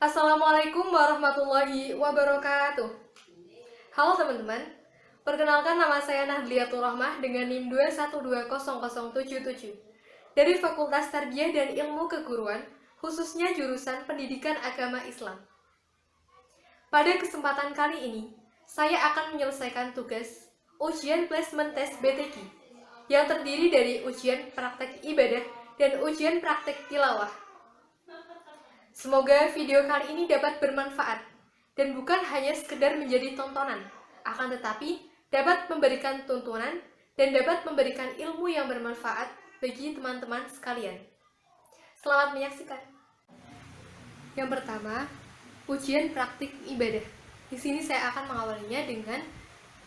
Assalamualaikum warahmatullahi wabarakatuh. Halo teman-teman, perkenalkan nama saya Nahdliyatul Rahmah dengan NIM 2120077 dari Fakultas Tarbiyah dan Ilmu Keguruan, khususnya jurusan Pendidikan Agama Islam. Pada kesempatan kali ini, saya akan menyelesaikan tugas ujian placement test BTQ yang terdiri dari ujian praktek ibadah dan ujian praktek tilawah. Semoga video kali ini dapat bermanfaat dan bukan hanya sekedar menjadi tontonan, akan tetapi dapat memberikan tuntunan dan dapat memberikan ilmu yang bermanfaat bagi teman-teman sekalian. Selamat menyaksikan. Yang pertama, ujian praktik ibadah. Di sini saya akan mengawalinya dengan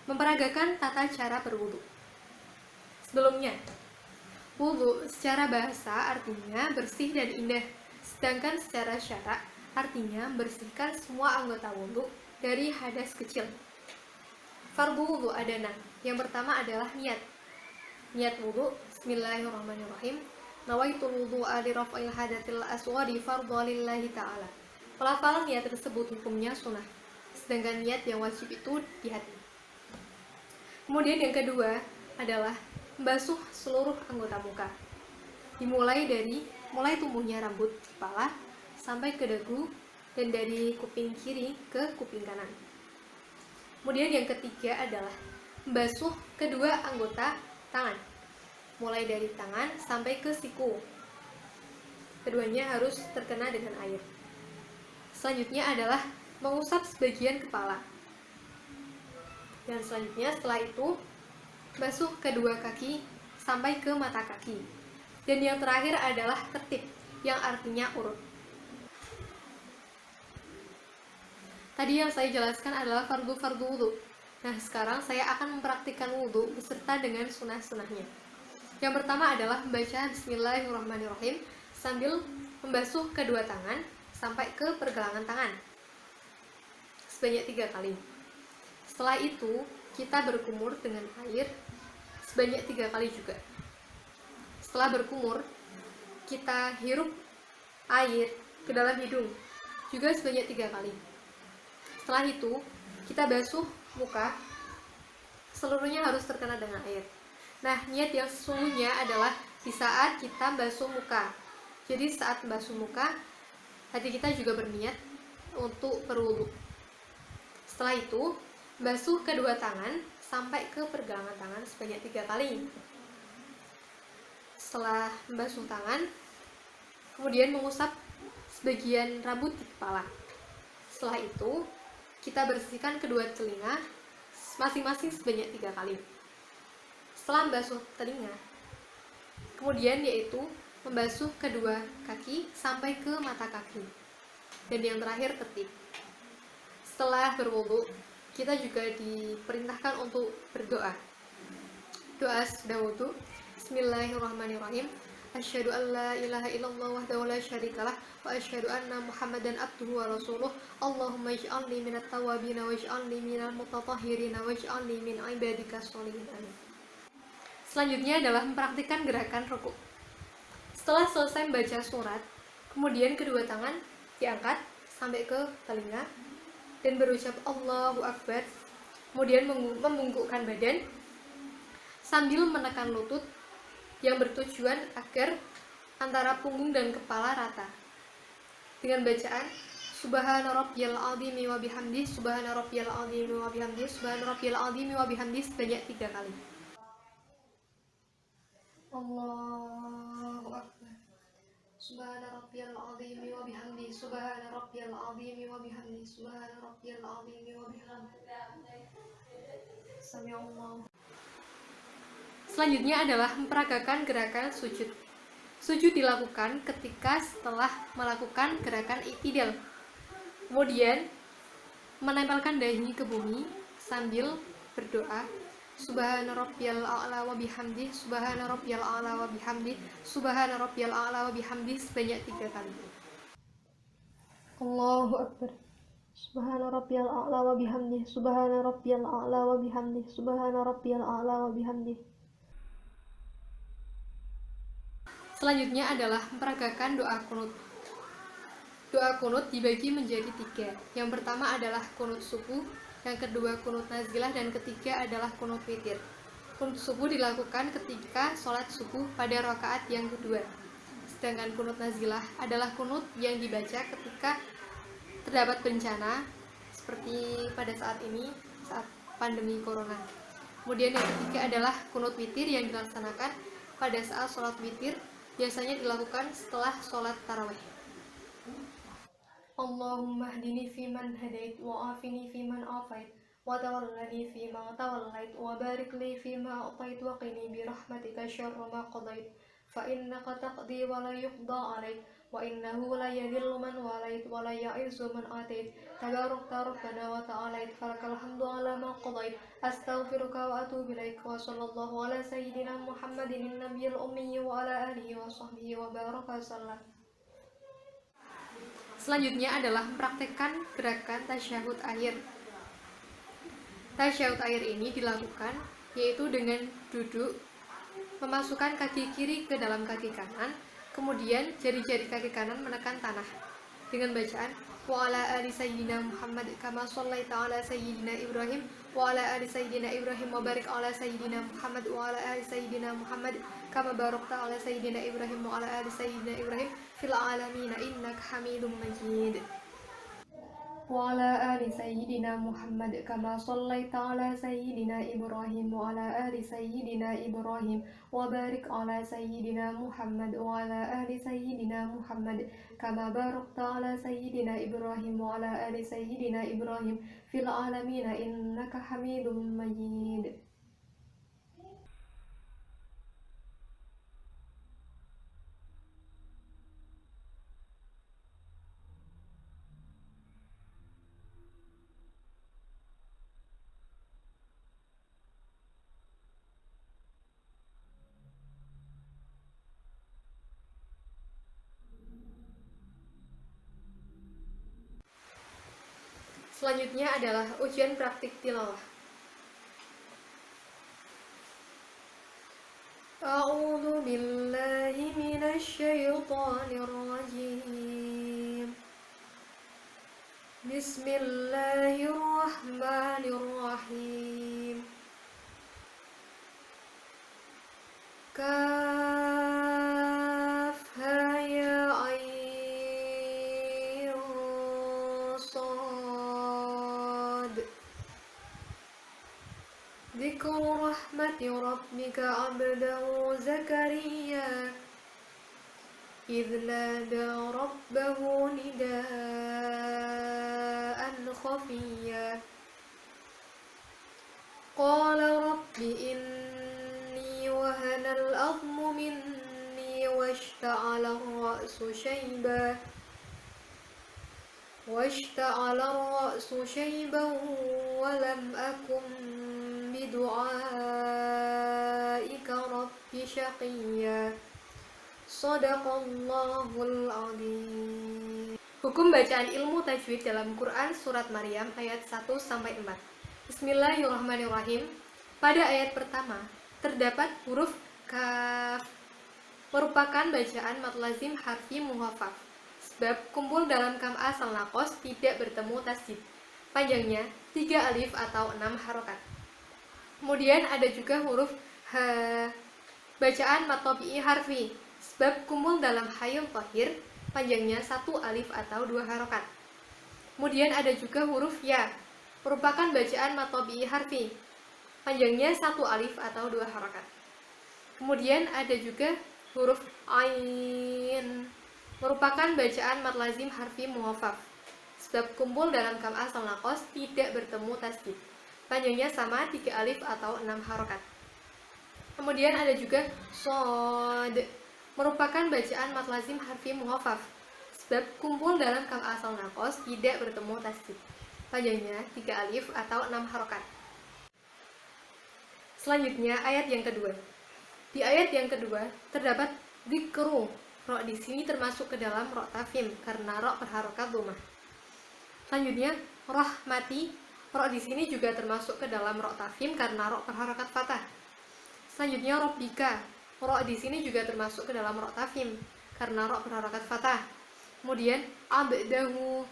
memperagakan tata cara berwudu. Sebelumnya, wudu secara bahasa artinya bersih dan indah. Sedangkan secara syarak artinya membersihkan semua anggota wudhu dari hadas kecil. Fardu wudhu ada 6. Yang pertama adalah niat. Niat wudhu, bismillahirrahmanirrahim. Nawaitul wudhu'a li raf'il hadatil aswadi fardhu lillahi ta'ala. Pelafalan niat tersebut hukumnya sunnah, sedangkan niat yang wajib itu di hati. Kemudian yang kedua adalah membasuh seluruh anggota muka. Dimulai dari tumbuhnya rambut kepala sampai ke dagu dan dari kuping kiri ke kuping kanan. Kemudian yang ketiga adalah membasuh kedua anggota tangan, mulai dari tangan sampai ke siku. Keduanya harus terkena dengan air. Selanjutnya adalah mengusap sebagian kepala. Dan selanjutnya setelah itu basuh kedua kaki sampai ke mata kaki. Dan yang terakhir adalah tertib, yang artinya urut. Tadi yang saya jelaskan adalah fardu wudu. Nah, sekarang saya akan mempraktikkan wudu beserta dengan sunah-sunahnya. Yang pertama adalah membaca bismillahirrahmanirrahim sambil membasuh kedua tangan sampai ke pergelangan tangan sebanyak 3 kali. Setelah itu, kita berkumur dengan air sebanyak 3 kali juga. Setelah berkumur, kita hirup air ke dalam hidung juga sebanyak 3 kali. Setelah itu, kita basuh muka, seluruhnya harus terkena dengan air. Nah, niat yang sesungguhnya adalah di saat kita basuh muka. Jadi saat basuh muka, hati kita juga berniat untuk berwudu. Setelah itu, basuh kedua tangan sampai ke pergelangan tangan sebanyak 3 kali. Setelah membasuh tangan, kemudian mengusap sebagian rambut di kepala. Setelah itu, kita bersihkan kedua telinga masing-masing sebanyak 3 kali. Setelah membasuh telinga, kemudian yaitu membasuh kedua kaki sampai ke mata kaki. Dan yang terakhir tertib. Setelah berwudu, kita juga diperintahkan untuk berdoa. Doa sudah wudu. Bismillahirrahmanirrahim. Asyhadu an la ilaha illallah wahdahu la syarikalah wa asyhadu anna Muhammadan abduhu wa rasuluh. Allahumma ij'alni minat tawabin waj'alni minal mutatahhirin waj'alni min ibadikas sholihin. Selanjutnya adalah mempraktikkan gerakan rukuk. Setelah selesai membaca surat, kemudian kedua tangan diangkat sampai ke telinga dan berucap Allahu Akbar. Kemudian membungkukkan badan sambil menekan lutut yang bertujuan agar antara punggung dan kepala rata. Dengan bacaan Subhana rabbiyal azimi wa bihamdi, Subhana rabbiyal azimi wa bihamdi, Subhana rabbiyal azimi wa bihamdi sebanyak 3 kali. Allahu Akbar. Subhana rabbiyal azimi wa bihamdi, Subhana rabbiyal azimi wa bihamdi, Subhana rabbiyal azimi wa bihamdi. Sami'allahu. Selanjutnya adalah memperagakan gerakan sujud. Sujud dilakukan ketika setelah melakukan gerakan i'tidal. Kemudian menempelkan dahi ke bumi sambil berdoa Subhana rabbiyal a'la wa bihamdi, Subhana rabbiyal a'la wa bihamdi, Subhana rabbiyal a'la wa bihamdi sebanyak 3 kali. Allahu Akbar. Subhana rabbiyal a'la wa bihamdi, Subhana rabbiyal a'la wa bihamdi, Subhana rabbiyal a'la wa bihamdi. Selanjutnya adalah memperagakan doa kunut. Doa kunut dibagi menjadi 3. Yang pertama adalah kunut subuh, yang kedua kunut nazilah, dan ketiga adalah kunut witir. Kunut subuh dilakukan ketika sholat subuh pada rakaat yang kedua. Sedangkan kunut nazilah adalah kunut yang dibaca ketika terdapat bencana seperti pada saat ini, saat pandemi corona. Kemudian yang ketiga adalah kunut witir yang dilaksanakan pada saat sholat witir, biasanya dilakukan setelah sholat tarawih. Allahumma hdini fiman hadait wa afini fiman afait wa tawallani fima tawallait wa barik li fima a'tait wa qini bi rahmatika syarra ma qadait fa innaka taqdi wa la yuqda alaik wa innahu la yadhillu man walait wa la ya'izzu man atait tabarakta rabbana wa ta'alait falakal hamdu ala ma qadait astaghfiruka wa atubu ilaik wa sallallahu ala sayyidina Muhammadin nabiyil ummi wa ala alihi wa sahbihi wa baraka sallam. Selanjutnya adalah mempraktekkan gerakan tasyahud akhir. Tasyahud akhir ini dilakukan yaitu dengan duduk, memasukkan kaki kiri ke dalam kaki kanan, kemudian jari-jari kaki kanan menekan tanah dengan bacaan wa ala ali sayyidina Muhammad kama shallaita ala sayyidina Ibrahim wa ala ali sayyidina Ibrahim wa barik ala sayyidina Muhammad wa ala ali sayyidina Muhammad kama barakta ala sayyidina Ibrahim wa ala ali sayyidina Ibrahim fil alamin innaka Hamidum Majid. وعلى آل سيدنا محمد كما صليت على سيدنا إبراهيم وعلى آل سيدنا إبراهيم وبارك على سيدنا محمد وعلى آل سيدنا محمد كما باركت على سيدنا إبراهيم وعلى آل سيدنا إبراهيم في العالمين إنك حميد مجيد. Selanjutnya adalah ujian praktik tilawah. A'udzu billahi minasy syaithanir rajim. Bismillahirrahmanirrahim. Dzikru rahmati rabbika abdahu Zakaria idh nada rabbahu nidaan khafiyya qala rabbi inni wahana al-'azmu minni washta'ala ar-ra'su shayban wa lam akun bidu'aika rabbi syaqiyya. Shadaqallahul adzim. Hukum bacaan ilmu tajwid dalam Quran surat Maryam ayat 1-4. Bismillahirrahmanirrahim. Pada ayat pertama terdapat huruf kaf, merupakan bacaan mad lazim harfi muhafaf. Sebab kumpul dalam kam asal naqos tidak bertemu tasdid. Panjangnya 3 alif atau 6 harokat. Kemudian ada juga huruf ha, bacaan mad tabi'i harfi. Sebab kumpul dalam hayul thahir, panjangnya 1 alif atau 2 harokat. Kemudian ada juga huruf ya, merupakan bacaan mad tabi'i harfi. Panjangnya 1 alif atau 2 harokat. Kemudian ada juga huruf ain, merupakan bacaan mad lazim harfi muhafaf. Sebab kumpul dalam kam asal naqos tidak bertemu tasdid. Panjangnya sama 3 alif atau 6 harokat. Kemudian ada juga shod, merupakan bacaan mad lazim harfi muhafaf. Sebab kumpul dalam kam asal naqos tidak bertemu tasdid. Panjangnya 3 alif atau 6 harokat. Selanjutnya ayat yang kedua. Di ayat yang kedua terdapat dzikru. Ro di sini termasuk ke dalam ro tafim karena ro berharokat dhammah. Selanjutnya rahmati. Ro di sini juga termasuk ke dalam ro tafim karena ro berharokat fathah. Selanjutnya rabbika. Ro di sini juga termasuk ke dalam ro tafim karena ro berharokat fathah. Kemudian abdahu,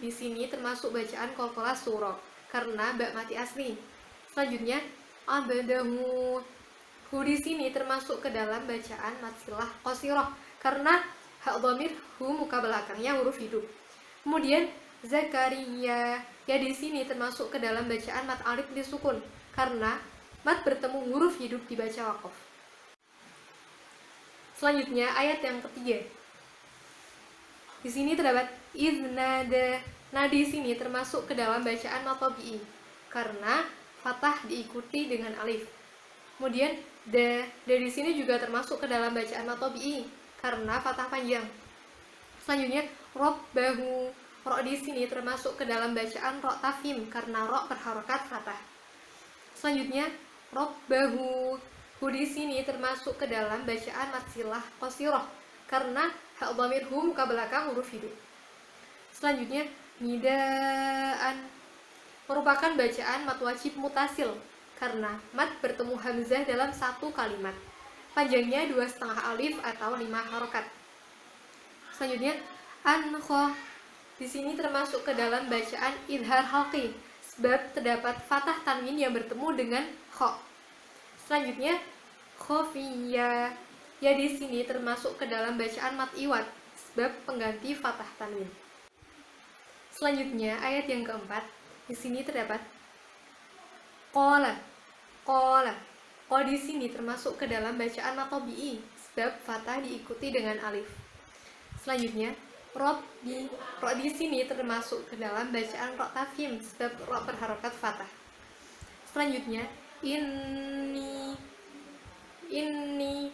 di sini termasuk bacaan qalqalah surah karena ba mati asli. Selanjutnya abdahu, di sini termasuk ke dalam bacaan masilah qasirah karena hak dhamir muka belakangnya huruf hidup. Kemudian Zakaria, di sini termasuk ke dalam bacaan mat alif disukun karena mat bertemu huruf hidup dibaca waqaf. Selanjutnya ayat yang ketiga. Di sini terdapat iznada. Nah, di sini termasuk ke dalam bacaan mat tabi'i karena fathah diikuti dengan alif. Kemudian di sini juga termasuk ke dalam bacaan mat tabi'i karena fathah panjang. Selanjutnya robbahu. Ro di sini termasuk ke dalam bacaan ro tafhim karena ro berharokat fathah. Selanjutnya robbahu. Di sini termasuk ke dalam bacaan masilah qasirah karena hak dhamir muka belakang huruf hidup. Selanjutnya nidaan merupakan bacaan mat wajib mutasil karena mat bertemu hamzah dalam satu kalimat. Panjangnya 2,5 alif atau 5 harokat. Selanjutnya ankho. Di sini termasuk ke dalam bacaan idhar halqi sebab terdapat fathah tanwin yang bertemu dengan kho. Selanjutnya khofiyya. Di sini termasuk ke dalam bacaan mat iwad sebab pengganti fathah tanwin. Selanjutnya ayat yang keempat. Di sini terdapat qala. Di sini termasuk ke dalam bacaan mat tabi'i sebab fathah diikuti dengan alif. Selanjutnya Robbi. Ro di sini termasuk ke dalam bacaan ro tafhim sebab ro berharokat fathah. Selanjutnya ini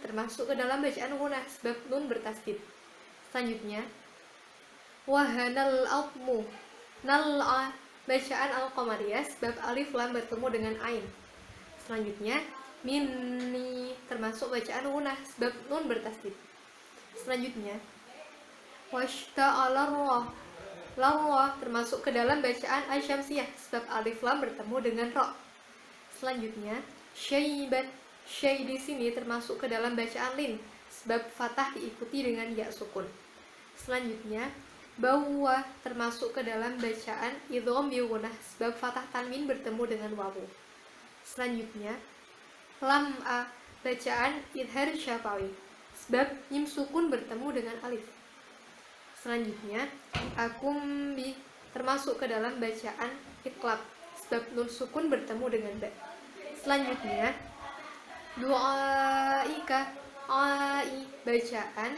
termasuk ke dalam bacaan gunah sebab nun bertasdid. Selanjutnya wahanal almu. Bacaan al-qamariyah sebab alif lam bertemu dengan ain. Selanjutnya minni termasuk bacaan gunah sebab nun bertasdid. Selanjutnya washta'alarrah. Larrah termasuk ke dalam bacaan asyamsiyah sebab alif lam bertemu dengan ro. Selanjutnya syaibat. Syai di sini termasuk ke dalam bacaan lin sebab fathah diikuti dengan ya sukun. Selanjutnya bawah termasuk ke dalam bacaan idgham bi gunnah sebab fathah tanwin bertemu dengan wawu. Selanjutnya lam'a bacaan idhar syafawi sebab mim sukun bertemu dengan alif. Selanjutnya akumbi termasuk ke dalam bacaan iqlab sebab nun sukun bertemu dengan ba. Selanjutnya du'aika bacaan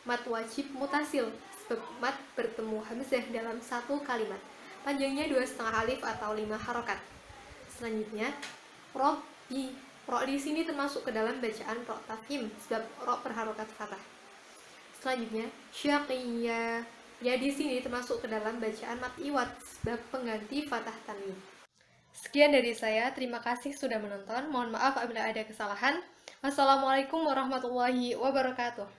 mat wajib mutasil sebab mat bertemu hamzah dalam satu kalimat. Panjangnya 2,5 alif atau 5 harokat. Selanjutnya robbi. Ro di sini termasuk ke dalam bacaan ro tafhim sebab ro berharokat fathah. Selanjutnya syaqiyya. Di sini termasuk ke dalam bacaan mat iwad sebab pengganti fathah tanwin. Sekian dari saya, terima kasih sudah menonton. Mohon maaf apabila ada kesalahan. Wassalamualaikum warahmatullahi wabarakatuh.